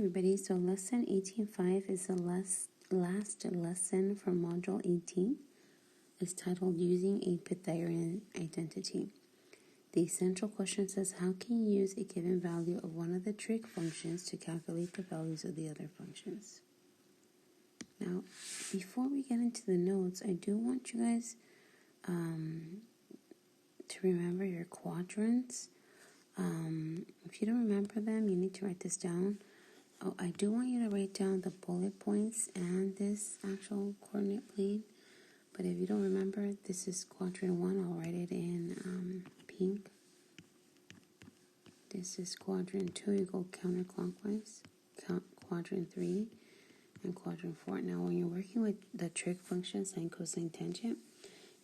everybody. So lesson 18.5 is the last lesson from module 18. It's titled Using a Pythagorean Identity. The central question says, how can you use a given value of one of the trig functions to calculate the values of the other functions? Now, before we get into the notes, I do want you guys to remember your quadrants. If you don't remember them, you need to write this down. Oh, I do want you to write down the bullet points and this actual coordinate plane. But if you don't remember, this is quadrant 1. I'll write it in pink. This is quadrant 2. You go counterclockwise. Quadrant 3 and quadrant 4. Now, when you're working with the trig function, sine, cosine, tangent,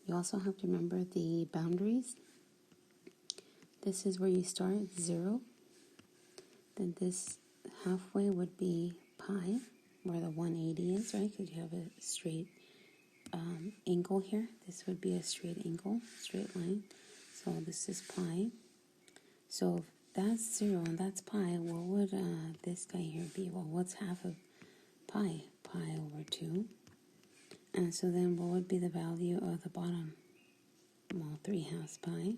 you also have to remember the boundaries. This is where you start, 0. Then this halfway would be pi, where the 180 is, right? Because you have a straight angle here. This would be a straight angle, straight line. So this is pi. So if that's 0 and that's pi, what would this guy here be? Well, what's half of pi? Pi over 2. And so then what would be the value of the bottom? Well, 3/2 pi.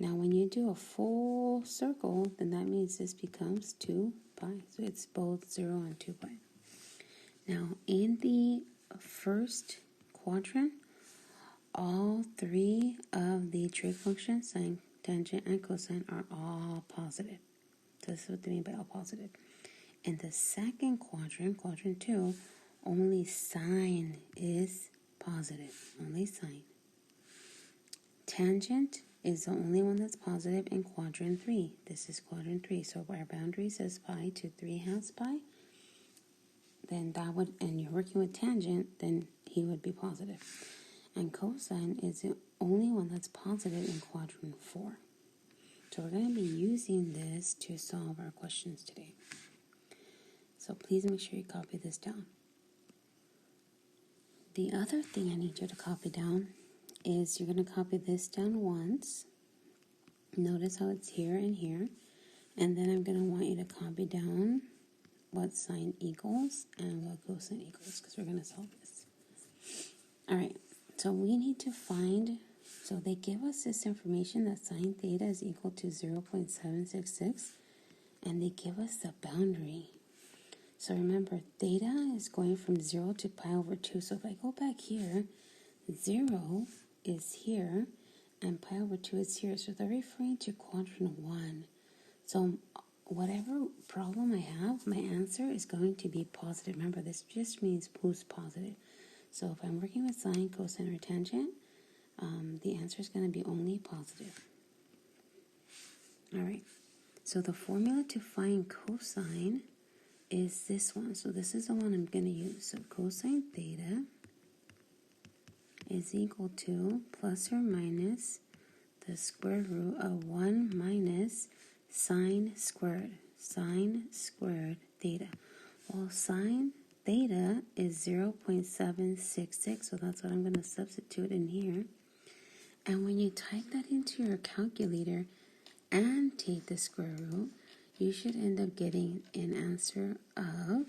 Now, when you do a full circle, then that means this becomes 2 pi. So it's both 0 and 2 pi. Now, in the first quadrant, all three of the trig functions, sine, tangent, and cosine, are all positive. So this is what they mean by all positive. In the second quadrant, quadrant 2, only sine is positive. Only sine. Tangent is the only one that's positive in quadrant 3. This is quadrant 3. So if our boundary says pi to 3/2 pi, then that would, and you're working with tangent, then he would be positive. And cosine is the only one that's positive in quadrant 4. So we're going to be using this to solve our questions today. So please make sure you copy this down. The other thing I need you to copy down is you're going to copy this down once. Notice how it's here and here. And then I'm going to want you to copy down what sine equals and what cosine equals, because we're going to solve this. All right, so we need to find, so they give us this information that sine theta is equal to 0.766, and they give us the boundary. So remember, theta is going from 0 to pi over 2. So if I go back here, 0 is here, and pi over 2 is here. So they're referring to quadrant 1. So whatever problem I have, my answer is going to be positive. Remember, this just means boost positive. So if I'm working with sine, cosine, or tangent, the answer is going to be only positive. All right. So the formula to find cosine is this one. So this is the one I'm going to use. So cosine theta is equal to plus or minus the square root of 1 minus sine squared theta. Well, sine theta is 0.766, so that's what I'm going to substitute in here. And when you type that into your calculator and take the square root, you should end up getting an answer of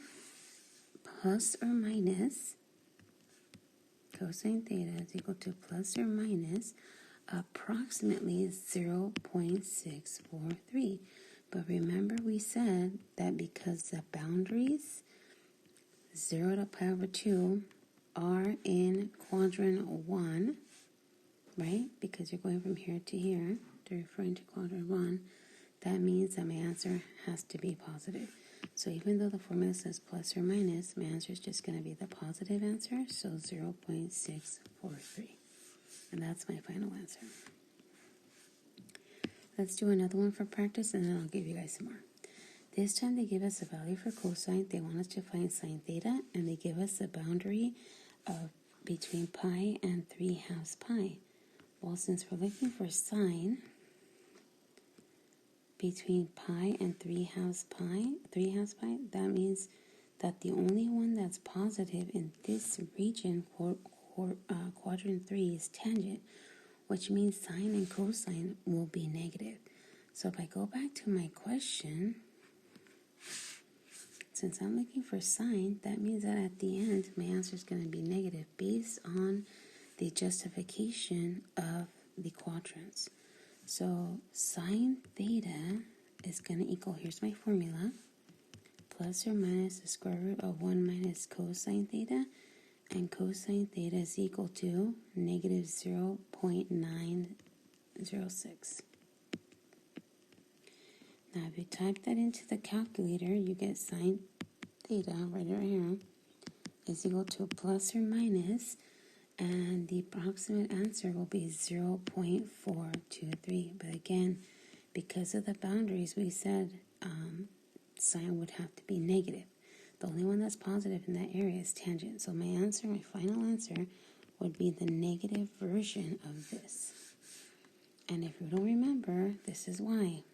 plus or minus cosine theta is equal to plus or minus approximately 0.643. But remember, we said that because the boundaries 0 to pi over 2 are in quadrant 1, right? Because you're going from here to here, they're referring to quadrant 1. That means that my answer has to be positive. So even though the formula says plus or minus, my answer is just going to be the positive answer, so 0.643. And that's my final answer. Let's do another one for practice, and then I'll give you guys some more. This time they give us a value for cosine. They want us to find sine theta, and they give us a boundary of between pi and 3/2 pi. Well, since we're looking for sine between pi and 3/2 pi, that means that the only one that's positive in this region, quadrant 3, is tangent, which means sine and cosine will be negative. So if I go back to my question, since I'm looking for sine, that means that at the end, my answer is going to be negative based on the justification of the quadrants. So sine theta is going to equal, here's my formula, plus or minus the square root of 1 minus cosine theta, and cosine theta is equal to negative 0.906. Now, if you type that into the calculator, you get sine theta, right here, is equal to plus or minus, and the approximate answer will be 0.423. But again, because of the boundaries, we said sine would have to be negative. The only one that's positive in that area is tangent. So my answer, my final answer, would be the negative version of this. And if you don't remember, this is why.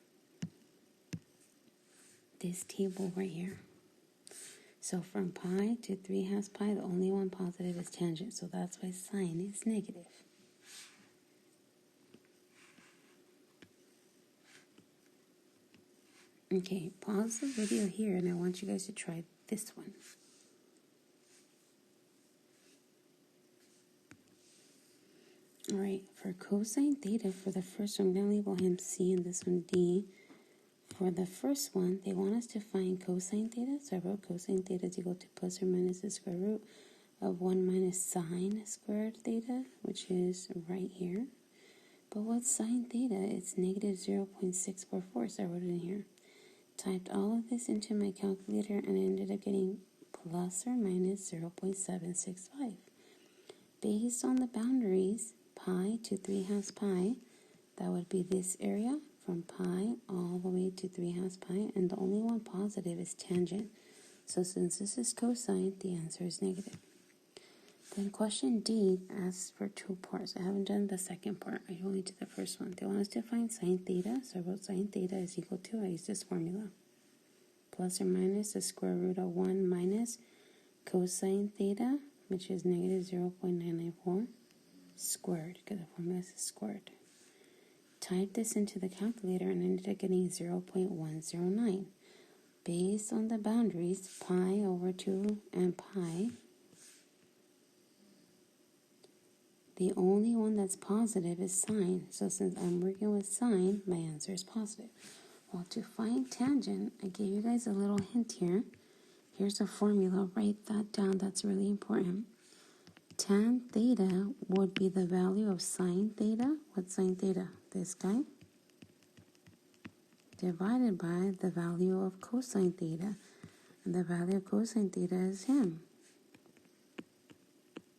This table right here. So from pi to 3/2 pi, the only one positive is tangent. So that's why sine is negative. Okay, pause the video here and I want you guys to try this one. Alright, for cosine theta, for the first one, I'm going to label him C and this one D. For the first one, they want us to find cosine theta. So I wrote cosine theta is equal to plus or minus the square root of 1 minus sine squared theta, which is right here. But what's sine theta? It's negative 0.644, so I wrote it in here. Typed all of this into my calculator and I ended up getting plus or minus 0.765. Based on the boundaries, pi to 3/2 pi, that would be this area from pi all the way to 3/2 pi, and the only one positive is tangent. So since this is cosine, the answer is negative. Then question D asks for 2 parts. I haven't done the second part. I only did the first one. They want us to find sine theta. So I wrote sine theta is equal to, I used this formula, plus or minus the square root of 1 minus cosine theta, which is negative 0.994, squared, because the formula is squared. Type this into the calculator and ended up getting 0.109. Based on the boundaries, pi over 2 and pi, the only one that's positive is sine. So since I'm working with sine, my answer is positive. Well, to find tangent, I gave you guys a little hint here. Here's a formula. Write that down. That's really important. Tan theta would be the value of sine theta. What's sine theta? This guy. Divided by the value of cosine theta. And the value of cosine theta is him.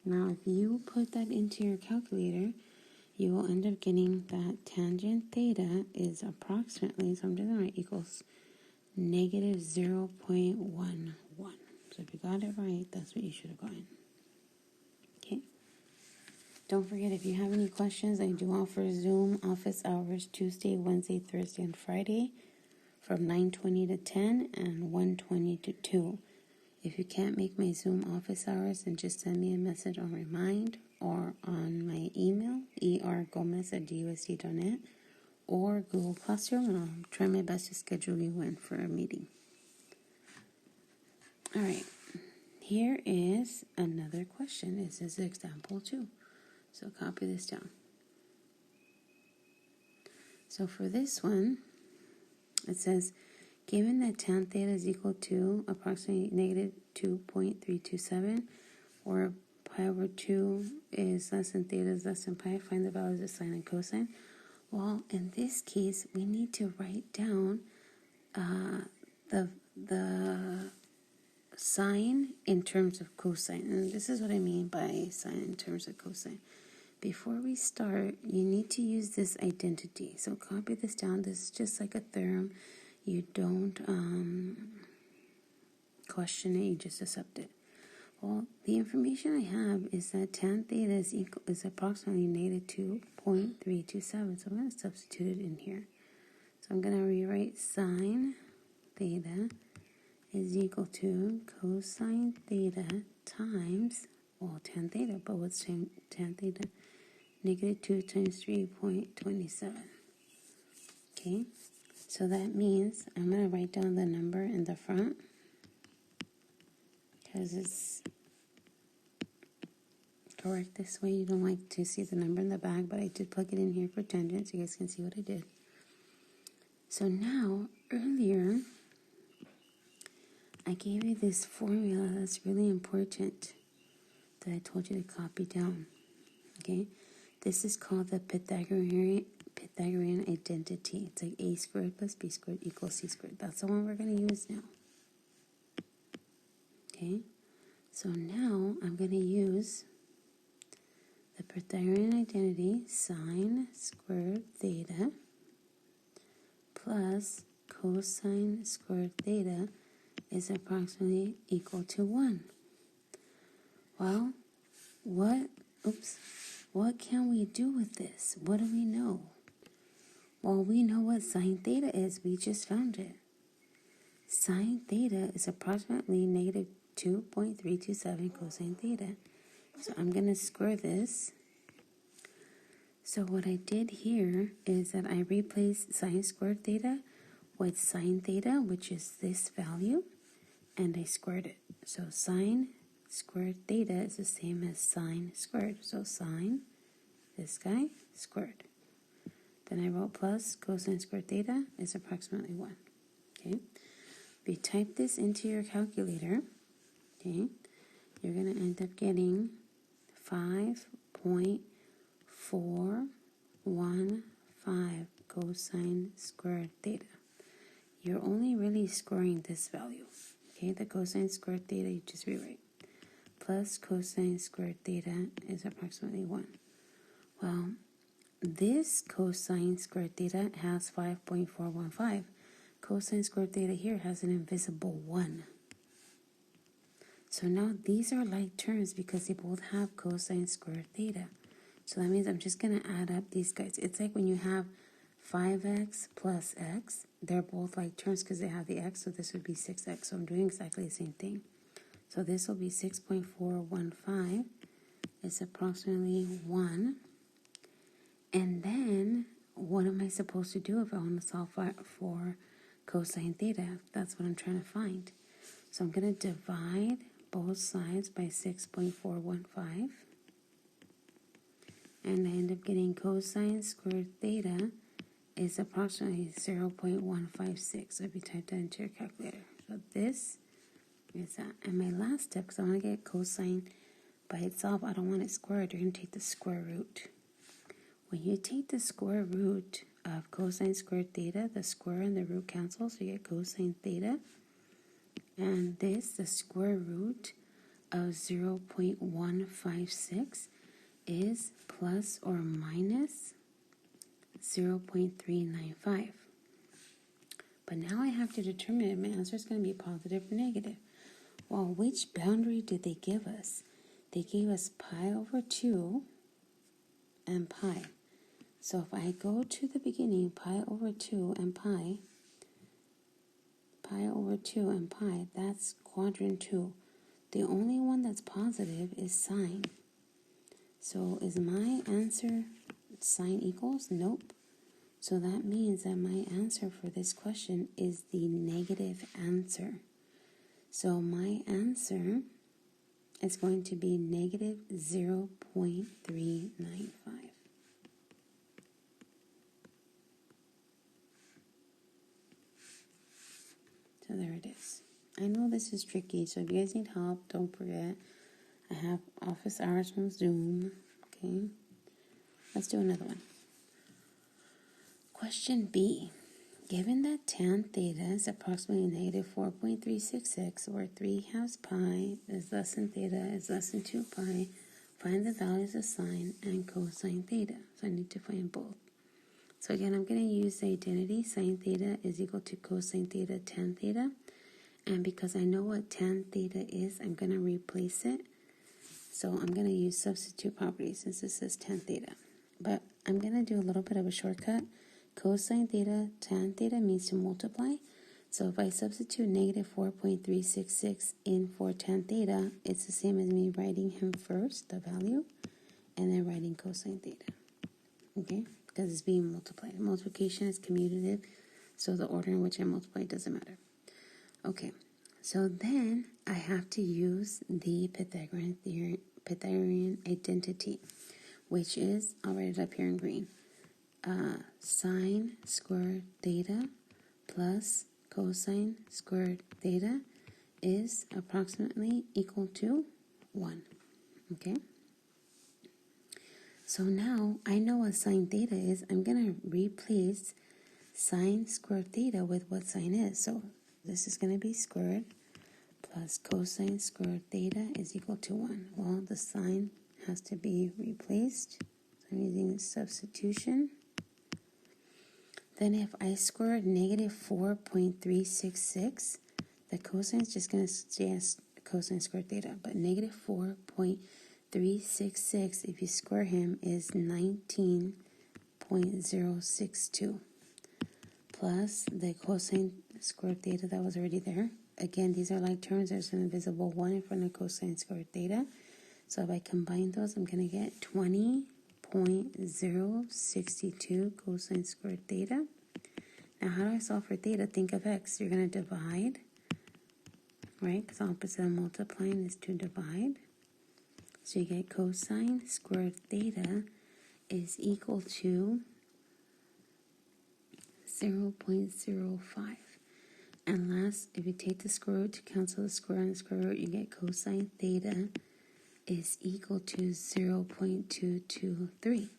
Now, if you put that into your calculator, you will end up getting that tangent theta is approximately, so I'm just going to write equals negative 0.11. So if you got it right, that's what you should have gotten. Okay. Don't forget, if you have any questions, I do offer Zoom office hours Tuesday, Wednesday, Thursday, and Friday from 9:20 to 10 and 1:20 to 2. If you can't make my Zoom office hours, then just send me a message on Remind or on my email, ergomez@dusd.net, or Google Classroom, and I'll try my best to schedule you in for a meeting. All right, here is another question. This is example 2. So copy this down. So for this one, it says, given that tan theta is equal to approximately negative 2.327, or pi over 2 is less than theta is less than pi, find the values of sine and cosine. Well, in this case, we need to write down the sine in terms of cosine. And this is what I mean by sine in terms of cosine. Before we start, you need to use this identity. So copy this down. This is just like a theorem. You don't question it, you just accept it. Well, the information I have is that tan theta is approximately negative 2.327. So I'm going to substitute it in here. So I'm going to rewrite sine theta is equal to cosine theta times, well, tan theta. But what's tan theta? Negative 2 times 3.27. Okay. So that means I'm going to write down the number in the front. because it's correct this way. You don't like to see the number in the back, but I did plug it in here for tangent so you guys can see what I did. So now, earlier, I gave you this formula that's really important that I told you to copy down. Okay? This is called the Pythagorean identity. It's like a squared plus b squared equals c squared. That's the one we're going to use now. Okay? So now I'm going to use the Pythagorean identity, sine squared theta plus cosine squared theta is approximately equal to 1. Well, what can we do with this? What do we know? Well, we know what sine theta is. We just found it. Sine theta is approximately negative 2.327 cosine theta. So I'm going to square this. So what I did here is that I replaced sine squared theta with sine theta, which is this value, and I squared it. So sine squared theta is the same as sine squared. So sine, this guy, squared. Then I wrote plus cosine squared theta is approximately 1. Okay. If you type this into your calculator, okay, you're going to end up getting 5.415 cosine squared theta. You're only really squaring this value. Okay, the cosine squared theta you just rewrite. Plus cosine squared theta is approximately 1. Well, this cosine squared theta has 5.415. Cosine squared theta here has an invisible 1. So now these are like terms because they both have cosine squared theta. So that means I'm just going to add up these guys. It's like when you have 5x plus x. They're both like terms because they have the x, so this would be 6x. So I'm doing exactly the same thing. So this will be 6.415 is approximately 1. And then what am I supposed to do if I want to solve for cosine theta? That's what I'm trying to find. So I'm going to divide both sides by 6.415. And I end up getting cosine squared theta is approximately 0.156. So if you type that into your calculator. So this is that. And my last step, because I want to get cosine by itself, I don't want it squared. You're going to take the square root. When you take the square root of cosine squared theta, the square and the root cancel, so you get cosine theta. And this, the square root of 0.156 is plus or minus 0.395. But now I have to determine if my answer is going to be positive or negative. Well, which boundary did they give us? They gave us pi over 2 and pi. So if I go to the beginning, pi over 2 and pi over 2 and pi, that's quadrant 2. The only one that's positive is sine. So is my answer sine equals? Nope. So that means that my answer for this question is the negative answer. So my answer is going to be negative 0.395. So there it is. I know this is tricky, so if you guys need help, don't forget, I have office hours from Zoom. Okay, let's do another one. Question B. Given that tan theta is approximately negative 4.366, where 3/2 pi is less than theta is less than 2 pi, find the values of sine and cosine theta. So I need to find both. So again, I'm going to use the identity sine theta is equal to cosine theta tan theta. And because I know what tan theta is, I'm going to replace it. So I'm going to use substitute properties since this is tan theta. But I'm going to do a little bit of a shortcut. Cosine theta, tan theta means to multiply. So if I substitute negative 4.366 in for tan theta, it's the same as me writing him first, the value, and then writing cosine theta. Okay? Because it's being multiplied. Multiplication is commutative, so the order in which I multiply doesn't matter. Okay, So then I have to use the Pythagorean identity, which is, I'll write it up here in green, sine squared theta plus cosine squared theta is approximately equal to 1. Okay? So now I know what sine theta is. I'm going to replace sine squared theta with what sine is. So this is going to be squared plus cosine squared theta is equal to 1. Well, the sine has to be replaced. So I'm using substitution. Then if I square negative 4.366, the cosine is just going to stay as cosine squared theta. But negative 4.366, if you square him, is 19.062. Plus the cosine squared theta that was already there. Again, these are like terms. There's an invisible 1 in front of cosine squared theta. So if I combine those, I'm going to get 20.062 cosine squared theta. Now, how do I solve for theta? Think of x. You're going to divide, right? Because opposite of multiplying is to divide. So you get cosine squared theta is equal to 0.05. And last, if you take the square root to cancel the square and the square root, you get cosine theta is equal to 0.223.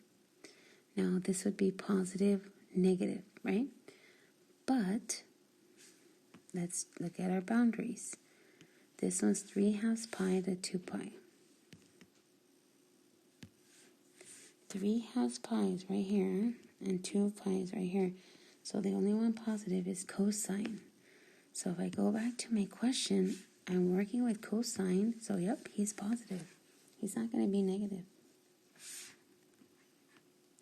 Now, this would be positive, negative, right? But let's look at our boundaries. This one's 3/2 pi to 2 pi. 3/2 pi is right here, and 2 pi is right here. So the only one positive is cosine. So if I go back to my question, I'm working with cosine. So yep, he's positive. He's not going to be negative.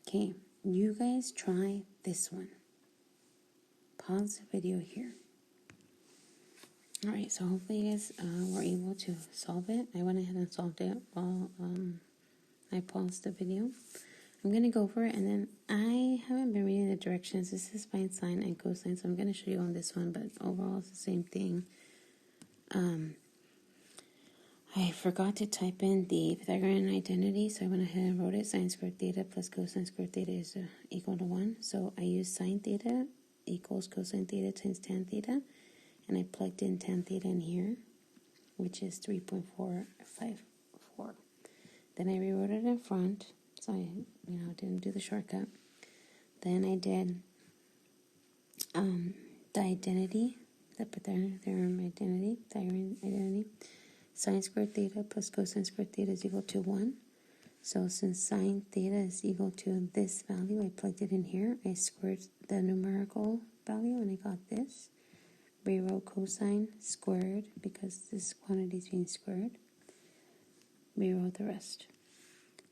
Okay, you guys try this one. Pause the video here. Alright, so hopefully you guys were able to solve it. I went ahead and solved it while I paused the video. I'm going to go over it, and then I haven't been reading the directions. This is by sine and cosine, so I'm going to show you on this one, but overall it's the same thing. I forgot to type in the Pythagorean identity, so I went ahead and wrote it. Sine squared theta plus cosine squared theta is equal to 1. So I used sine theta equals cosine theta times tan theta, and I plugged in tan theta in here, which is 3.454. Then I rewrote it in front, so I didn't do the shortcut. Then I did the identity, the Pythagorean identity, sine squared theta plus cosine squared theta is equal to 1. So since sine theta is equal to this value, I plugged it in here. I squared the numerical value, and I got this. Rewrote cosine squared because this quantity is being squared. Rewrote the rest.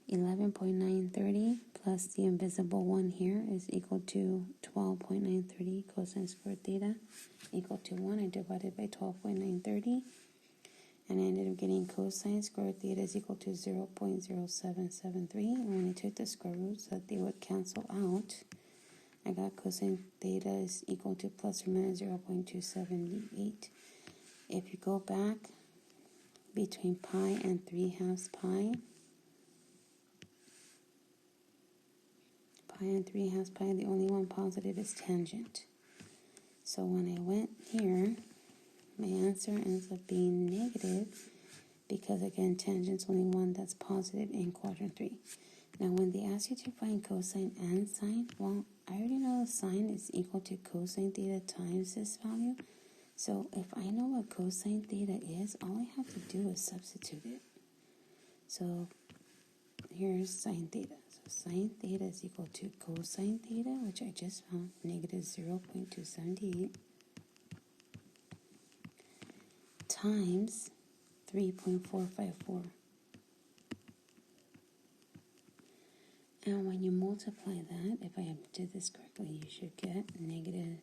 11.930 plus the invisible 1 here is equal to 12.930 cosine squared theta equal to 1. I divided by 12.930, and I ended up getting cosine squared theta is equal to 0.0773. And when I took the square roots so that they would cancel out, I got cosine theta is equal to plus or minus 0.278. If you go back between pi and 3/2 pi, and 3/2 pi, the only one positive is tangent. So when I went here, my answer ends up being negative because, again, tangent's only one that's positive in quadrant 3. Now, when they ask you to find cosine and sine, well, I already know sine is equal to cosine theta times this value. So if I know what cosine theta is, all I have to do is substitute it. So here's sine theta. So sine theta is equal to cosine theta, which I just found, negative 0.278, times 3.454. And when you multiply that, if I did this correctly, you should get negative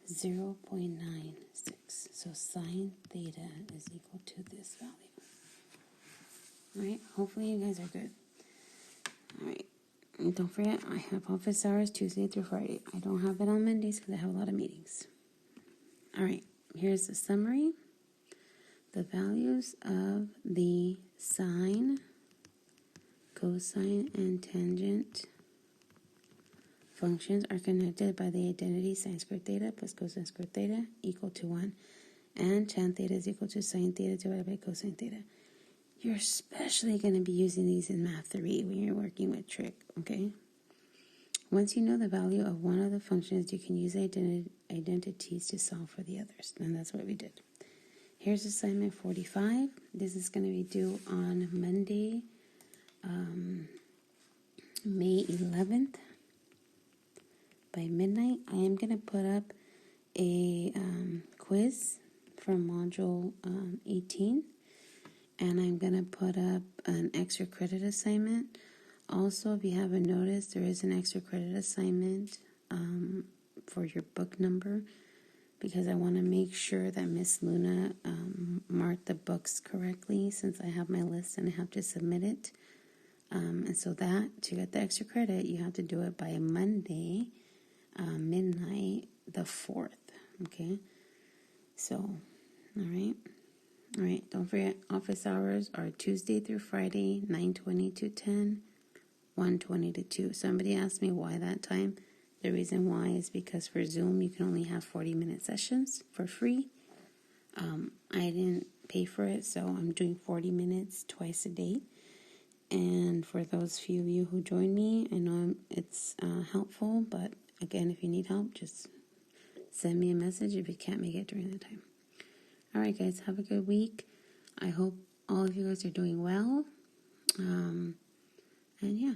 0.96. So sine theta is equal to this value. Alright, hopefully you guys are good. Alright, and don't forget, I have office hours Tuesday through Friday. I don't have it on Mondays because I have a lot of meetings. Alright, here's the summary. The values of the sine, cosine, and tangent functions are connected by the identity sine squared theta plus cosine squared theta equal to 1, and tan theta is equal to sine theta divided by cosine theta. You're especially going to be using these in Math 3 when you're working with trig, okay? Once you know the value of one of the functions, you can use identities to solve for the others, and that's what we did. Here's assignment 45. This is going to be due on Monday, May 11th. By midnight, I am going to put up a quiz from Module 18, and I'm going to put up an extra credit assignment. Also, if you haven't noticed, there is an extra credit assignment for your book number, because I want to make sure that Miss Luna marked the books correctly, since I have my list and I have to submit it. And so that, to get the extra credit, you have to do it by Monday, midnight, the 4th, okay? So, all right, don't forget, office hours are Tuesday through Friday, 9:20 to 10, 1:20 to 2. Somebody asked me why that time. The reason why is because for Zoom, you can only have 40-minute sessions for free. I didn't pay for it, so I'm doing 40 minutes twice a day. And for those few of you who join me, I know it's helpful, but again, if you need help, just send me a message if you can't make it during that time. All right, guys, have a good week. I hope all of you guys are doing well. And yeah.